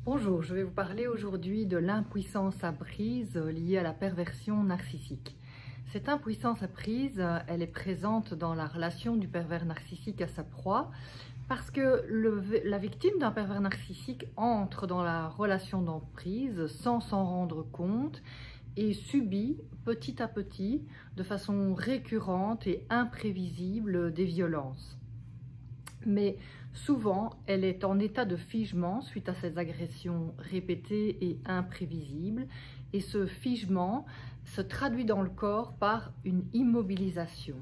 Bonjour, je vais vous parler aujourd'hui de l'impuissance apprise liée à la perversion narcissique. Cette impuissance apprise, elle est présente dans la relation du pervers narcissique à sa proie parce que la victime d'un pervers narcissique entre dans la relation d'emprise sans s'en rendre compte et subit petit à petit, de façon récurrente et imprévisible, des violences. Mais souvent, elle est en état de figement suite à ces agressions répétées et imprévisibles. Et ce figement se traduit dans le corps par une immobilisation.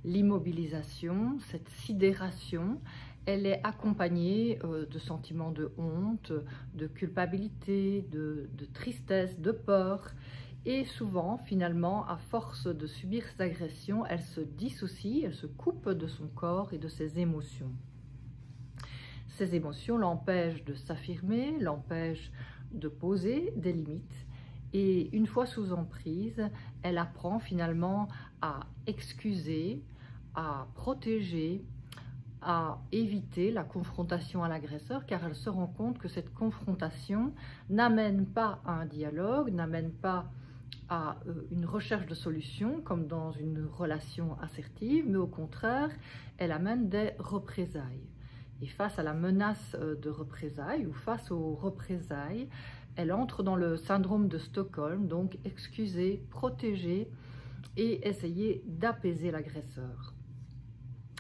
L'immobilisation, cette sidération, elle est accompagnée de sentiments de honte, de culpabilité, de tristesse, de peur. Et souvent, finalement, à force de subir ces agressions, elle se dissocie, elle se coupe de son corps et de ses émotions. Ces émotions l'empêchent de s'affirmer, l'empêchent de poser des limites. Et une fois sous emprise, elle apprend finalement à excuser, à protéger, à éviter la confrontation à l'agresseur, car elle se rend compte que cette confrontation n'amène pas à un dialogue, n'amène pas à une recherche de solution comme dans une relation assertive, mais au contraire, elle amène des représailles. Et face à la menace de représailles ou face aux représailles, elle entre dans le syndrome de Stockholm, donc excuser, protéger et essayer d'apaiser l'agresseur.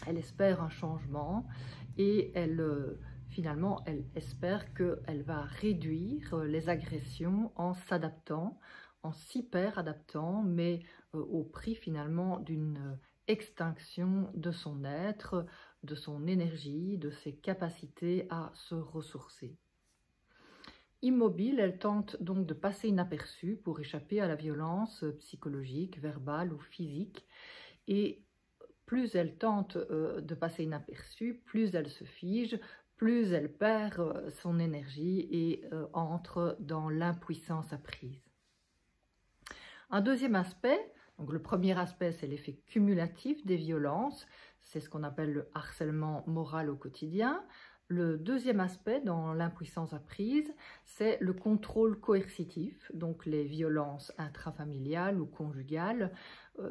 Elle espère un changement et finalement, elle espère qu'elle va réduire les agressions en s'adaptant, en s'hyper-adaptant, mais au prix finalement d'une extinction de son être, de son énergie, de ses capacités à se ressourcer. Immobile, elle tente donc de passer inaperçue pour échapper à la violence psychologique, verbale ou physique. Et plus elle tente de passer inaperçue, plus elle se fige, plus elle perd son énergie et entre dans l'impuissance apprise. Un deuxième aspect, donc le premier aspect, c'est l'effet cumulatif des violences, c'est ce qu'on appelle le harcèlement moral au quotidien. Le deuxième aspect dans l'impuissance apprise, c'est le contrôle coercitif, donc les violences intrafamiliales ou conjugales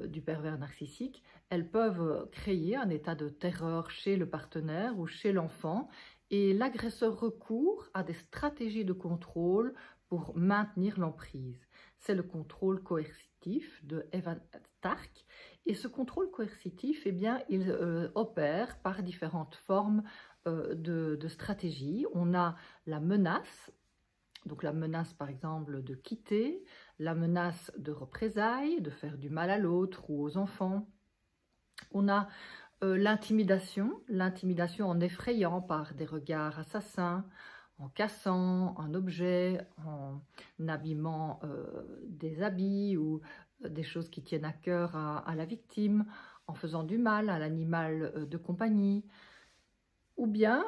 du pervers narcissique. Elles peuvent créer un état de terreur chez le partenaire ou chez l'enfant et l'agresseur recourt à des stratégies de contrôle pour maintenir l'emprise. C'est le contrôle coercitif de Evan Stark. Et ce contrôle coercitif, eh bien, il opère par différentes formes de stratégies. On a la menace, donc la menace par exemple de quitter, la menace de représailles, de faire du mal à l'autre ou aux enfants. On a l'intimidation en effrayant par des regards assassins, en cassant un objet, en abîmant des habits ou des choses qui tiennent à cœur à la victime, en faisant du mal à l'animal de compagnie. Ou bien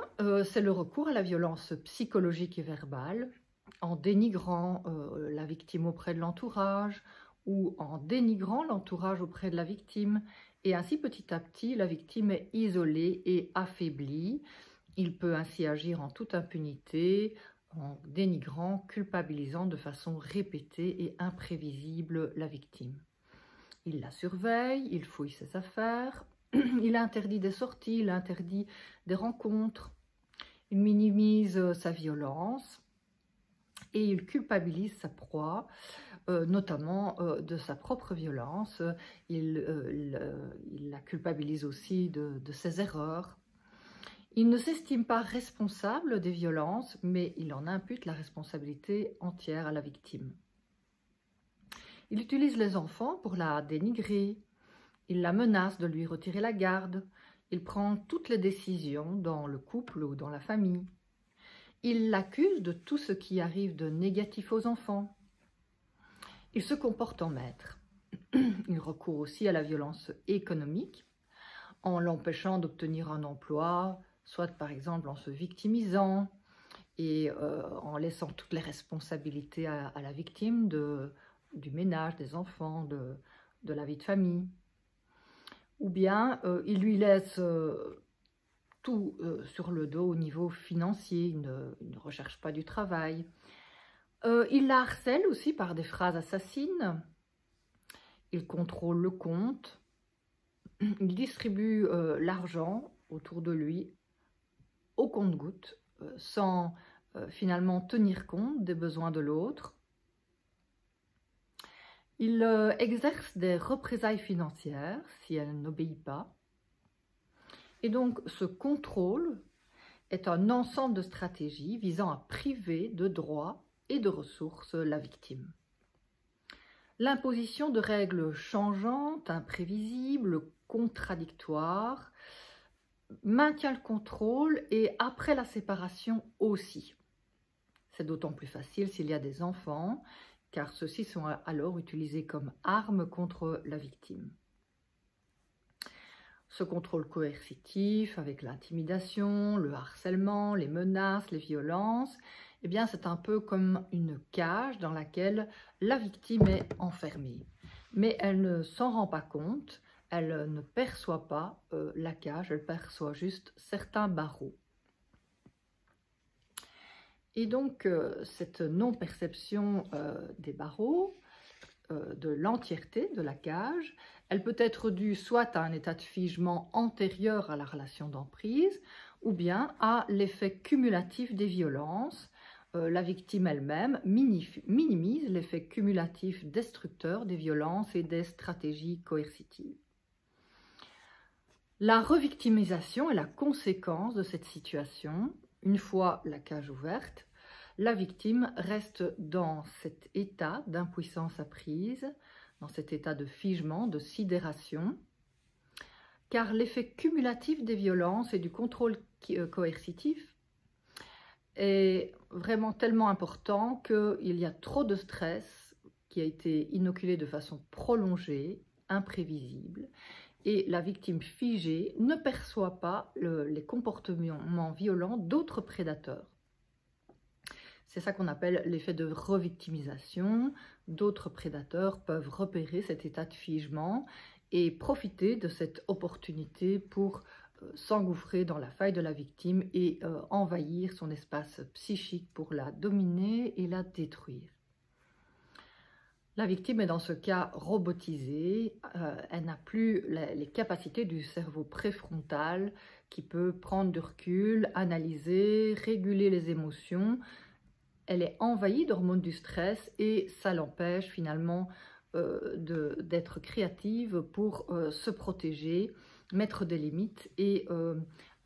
c'est le recours à la violence psychologique et verbale, en dénigrant la victime auprès de l'entourage ou en dénigrant l'entourage auprès de la victime. Et ainsi, petit à petit, la victime est isolée et affaiblie. Il peut ainsi agir en toute impunité, en dénigrant, culpabilisant de façon répétée et imprévisible la victime. Il la surveille, il fouille ses affaires, il interdit des sorties, il interdit des rencontres, il minimise sa violence et il culpabilise sa proie, notamment de sa propre violence. Il la culpabilise aussi de ses erreurs. Il ne s'estime pas responsable des violences, mais il en impute la responsabilité entière à la victime. Il utilise les enfants pour la dénigrer. Il la menace de lui retirer la garde. Il prend toutes les décisions dans le couple ou dans la famille. Il l'accuse de tout ce qui arrive de négatif aux enfants. Il se comporte en maître. Il recourt aussi à la violence économique en l'empêchant d'obtenir un emploi, soit par exemple en se victimisant et en laissant toutes les responsabilités à la victime du ménage, des enfants, de la vie de famille. Ou bien il lui laisse tout sur le dos au niveau financier, il ne recherche pas du travail. Il la harcèle aussi par des phrases assassines, il contrôle le compte, il distribue l'argent autour de lui au compte-gouttes, sans finalement tenir compte des besoins de l'autre. Il exerce des représailles financières si elle n'obéit pas. Et donc ce contrôle est un ensemble de stratégies visant à priver de droits et de ressources la victime. L'imposition de règles changeantes, imprévisibles, contradictoires, maintient le contrôle et après la séparation aussi. C'est d'autant plus facile s'il y a des enfants, car ceux-ci sont alors utilisés comme armes contre la victime. Ce contrôle coercitif avec l'intimidation, le harcèlement, les menaces, les violences, eh bien c'est un peu comme une cage dans laquelle la victime est enfermée. Mais elle ne s'en rend pas compte, elle ne perçoit pas la cage, elle perçoit juste certains barreaux. Et donc cette non-perception des barreaux, de l'entièreté de la cage, elle peut être due soit à un état de figement antérieur à la relation d'emprise, ou bien à l'effet cumulatif des violences. La victime elle-même minimise l'effet cumulatif destructeur des violences et des stratégies coercitives. La revictimisation est la conséquence de cette situation. Une fois la cage ouverte, la victime reste dans cet état d'impuissance apprise, dans cet état de figement, de sidération, car l'effet cumulatif des violences et du contrôle coercitif est vraiment tellement important qu'il y a trop de stress qui a été inoculé de façon prolongée, imprévisible, et la victime figée ne perçoit pas les comportements violents d'autres prédateurs. C'est ça qu'on appelle l'effet de revictimisation. D'autres prédateurs peuvent repérer cet état de figement et profiter de cette opportunité pour s'engouffrer dans la faille de la victime et envahir son espace psychique pour la dominer et la détruire. La victime est dans ce cas robotisée, elle n'a plus les capacités du cerveau préfrontal qui peut prendre du recul, analyser, réguler les émotions. Elle est envahie d'hormones du stress et ça l'empêche finalement d'être créative pour se protéger, mettre des limites et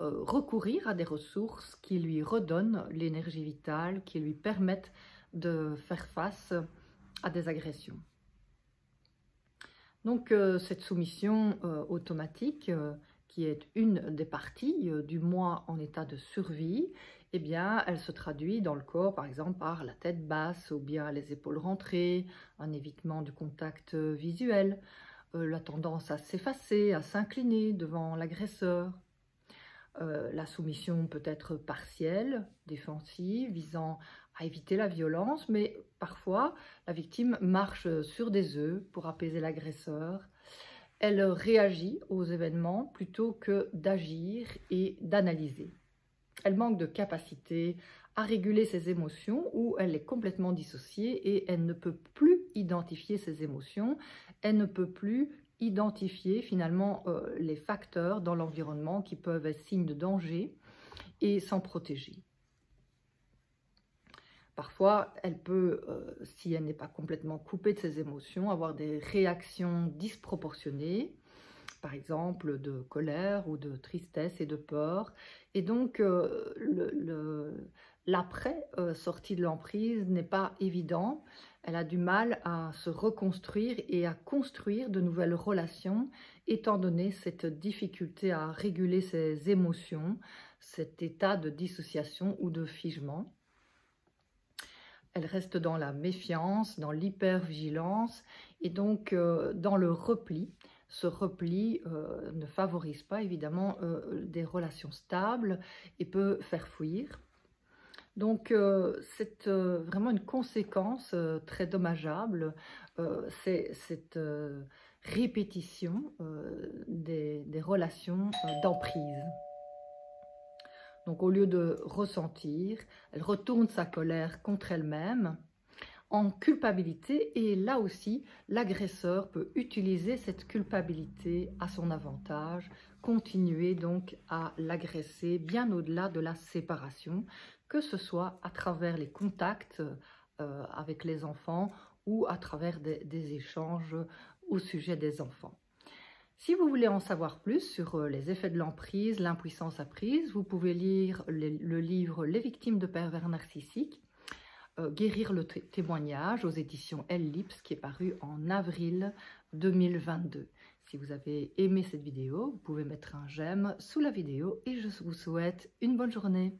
recourir à des ressources qui lui redonnent l'énergie vitale, qui lui permettent de faire face à des agressions. Donc cette soumission automatique, qui est une des parties du moi en état de survie, eh bien, elle se traduit dans le corps, par exemple, par la tête basse ou bien les épaules rentrées, un évitement du contact visuel, la tendance à s'effacer, à s'incliner devant l'agresseur. La soumission peut être partielle, défensive, visant à éviter la violence, mais parfois la victime marche sur des œufs pour apaiser l'agresseur. Elle réagit aux événements plutôt que d'agir et d'analyser. Elle manque de capacité à réguler ses émotions ou elle est complètement dissociée et elle ne peut plus identifier ses émotions, elle ne peut plus identifier finalement les facteurs dans l'environnement qui peuvent être signes de danger et s'en protéger. Parfois, elle peut, si elle n'est pas complètement coupée de ses émotions, avoir des réactions disproportionnées, par exemple de colère ou de tristesse et de peur. Et donc, l'après sortie de l'emprise n'est pas évident. Elle a du mal à se reconstruire et à construire de nouvelles relations, étant donné cette difficulté à réguler ses émotions, cet état de dissociation ou de figement. Elle reste dans la méfiance, dans l'hypervigilance et donc dans le repli. Ce repli ne favorise pas évidemment des relations stables et peut faire fuir. Donc c'est vraiment une conséquence très dommageable, c'est cette répétition des relations d'emprise. Donc au lieu de ressentir, elle retourne sa colère contre elle-même en culpabilité, et là aussi l'agresseur peut utiliser cette culpabilité à son avantage, continuer donc à l'agresser bien au-delà de la séparation, que ce soit à travers les contacts avec les enfants ou à travers des échanges au sujet des enfants. Si vous voulez en savoir plus sur les effets de l'emprise, l'impuissance apprise, vous pouvez lire le livre Les victimes de pervers narcissiques, Guérir le témoignage aux éditions Ellipse, qui est paru en avril 2022. Si vous avez aimé cette vidéo, vous pouvez mettre un j'aime sous la vidéo et je vous souhaite une bonne journée.